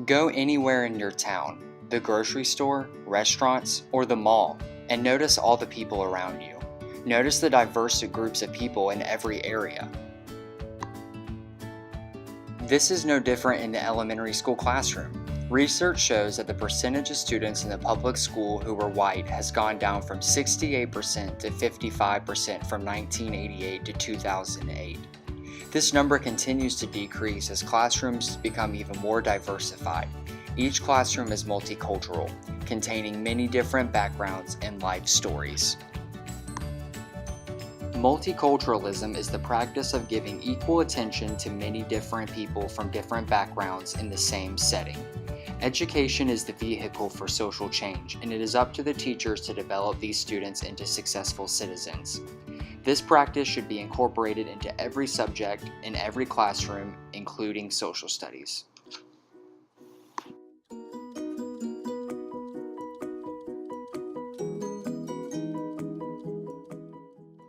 Go anywhere in your town, the grocery store, restaurants, or the mall, and notice all the people around you. Notice the diverse groups of people in every area. This is no different in the elementary school classroom. Research shows that the percentage of students in the public school who were white has gone down from 68% to 55% from 1988 to 2008. This number continues to decrease as classrooms become even more diversified. Each classroom is multicultural, containing many different backgrounds and life stories. Multiculturalism is the practice of giving equal attention to many different people from different backgrounds in the same setting. Education is the vehicle for social change, and it is up to the teachers to develop these students into successful citizens. This practice should be incorporated into every subject in every classroom, including social studies.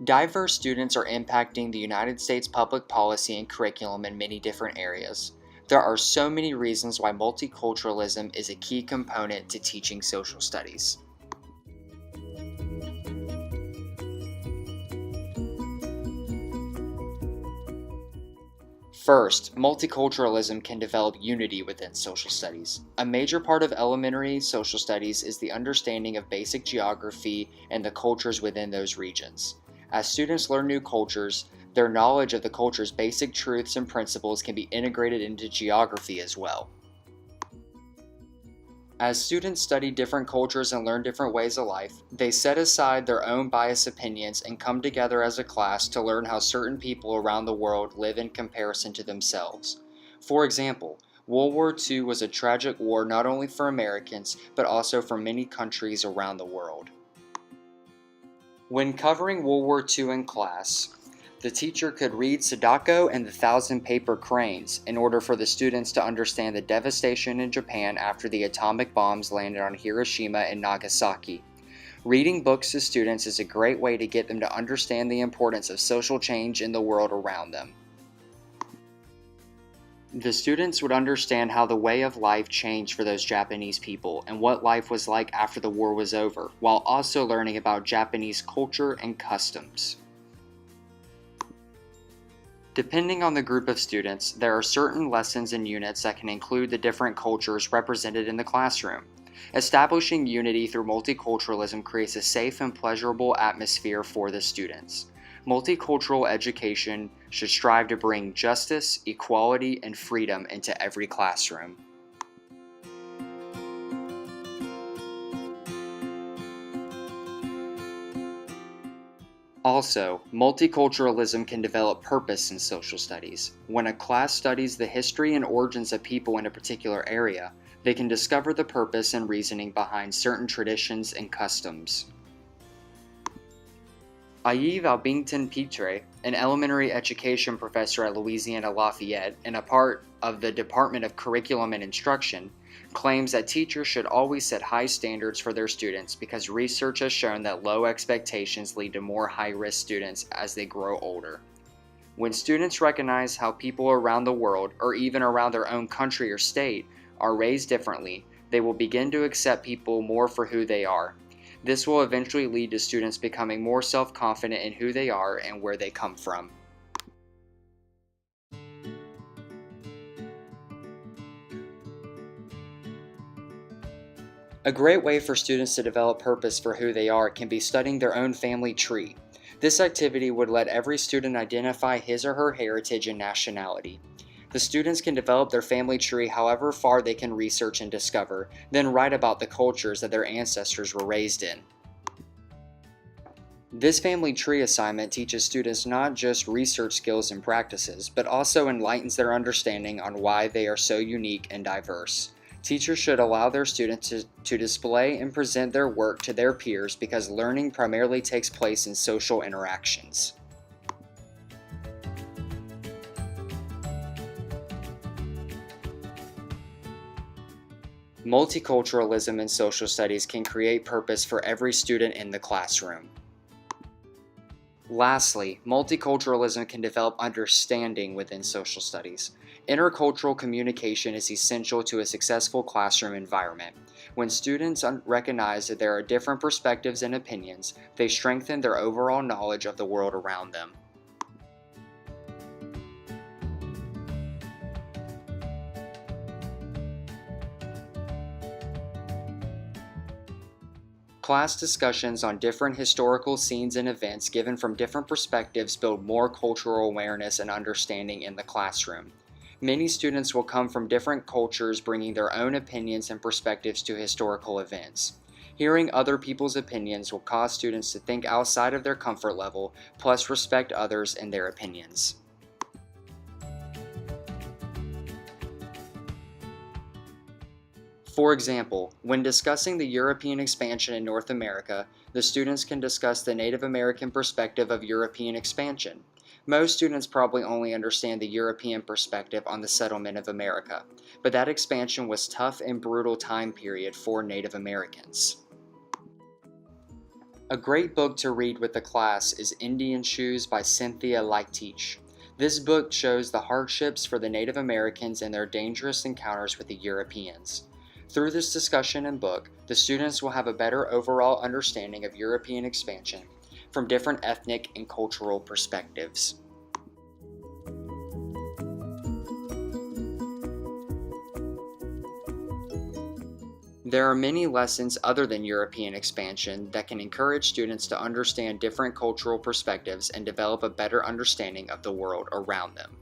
Diverse students are impacting the United States public policy and curriculum in many different areas. There are so many reasons why multiculturalism is a key component to teaching social studies. First, multiculturalism can develop unity within social studies. A major part of elementary social studies is the understanding of basic geography and the cultures within those regions. As students learn new cultures, their knowledge of the culture's basic truths and principles can be integrated into geography as well. As students study different cultures and learn different ways of life, they set aside their own biased opinions and come together as a class to learn how certain people around the world live in comparison to themselves. For example, World War II was a tragic war not only for Americans, but also for many countries around the world. When covering World War II in class, the teacher could read Sadako and the Thousand Paper Cranes in order for the students to understand the devastation in Japan after the atomic bombs landed on Hiroshima and Nagasaki. Reading books to students is a great way to get them to understand the importance of social change in the world around them. The students would understand how the way of life changed for those Japanese people and what life was like after the war was over, while also learning about Japanese culture and customs. Depending on the group of students, there are certain lessons and units that can include the different cultures represented in the classroom. Establishing unity through multiculturalism creates a safe and pleasurable atmosphere for the students. Multicultural education should strive to bring justice, equality, and freedom into every classroom. Also, multiculturalism can develop purpose in social studies. When a class studies the history and origins of people in a particular area, they can discover the purpose and reasoning behind certain traditions and customs. Yves Albington-Pitre, an elementary education professor at Louisiana Lafayette and a part of the Department of Curriculum and Instruction, claims that teachers should always set high standards for their students because research has shown that low expectations lead to more high-risk students as they grow older. When students recognize how people around the world, or even around their own country or state, are raised differently, they will begin to accept people more for who they are. This will eventually lead to students becoming more self-confident in who they are and where they come from. A great way for students to develop purpose for who they are can be studying their own family tree. This activity would let every student identify his or her heritage and nationality. The students can develop their family tree however far they can research and discover, then write about the cultures that their ancestors were raised in. This family tree assignment teaches students not just research skills and practices, but also enlightens their understanding on why they are so unique and diverse. Teachers should allow their students to display and present their work to their peers because learning primarily takes place in social interactions. Multiculturalism in social studies can create purpose for every student in the classroom. Lastly, multiculturalism can develop understanding within social studies. Intercultural communication is essential to a successful classroom environment. When students recognize that there are different perspectives and opinions, they strengthen their overall knowledge of the world around them. Class discussions on different historical scenes and events given from different perspectives build more cultural awareness and understanding in the classroom. Many students will come from different cultures, bringing their own opinions and perspectives to historical events. Hearing other people's opinions will cause students to think outside of their comfort level, plus respect others and their opinions. For example, when discussing the European expansion in North America, the students can discuss the Native American perspective of European expansion. Most students probably only understand the European perspective on the settlement of America, but that expansion was a tough and brutal time period for Native Americans. A great book to read with the class is Indian Shoes by Cynthia Leitich. This book shows the hardships for the Native Americans and their dangerous encounters with the Europeans. Through this discussion and book, the students will have a better overall understanding of European expansion from different ethnic and cultural perspectives. There are many lessons other than European expansion that can encourage students to understand different cultural perspectives and develop a better understanding of the world around them.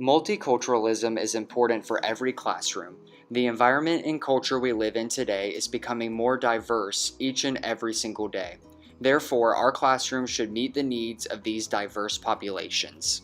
Multiculturalism is important for every classroom. The environment and culture we live in today is becoming more diverse each and every single day. Therefore, our classrooms should meet the needs of these diverse populations.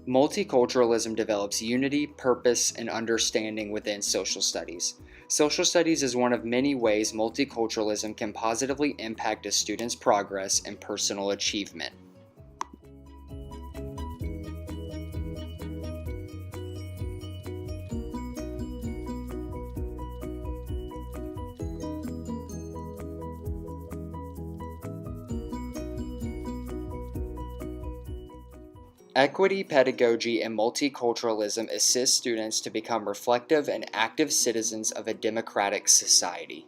Multiculturalism develops unity, purpose, and understanding within social studies. Social studies is one of many ways multiculturalism can positively impact a student's progress and personal achievement. Equity pedagogy and multiculturalism assist students to become reflective and active citizens of a democratic society.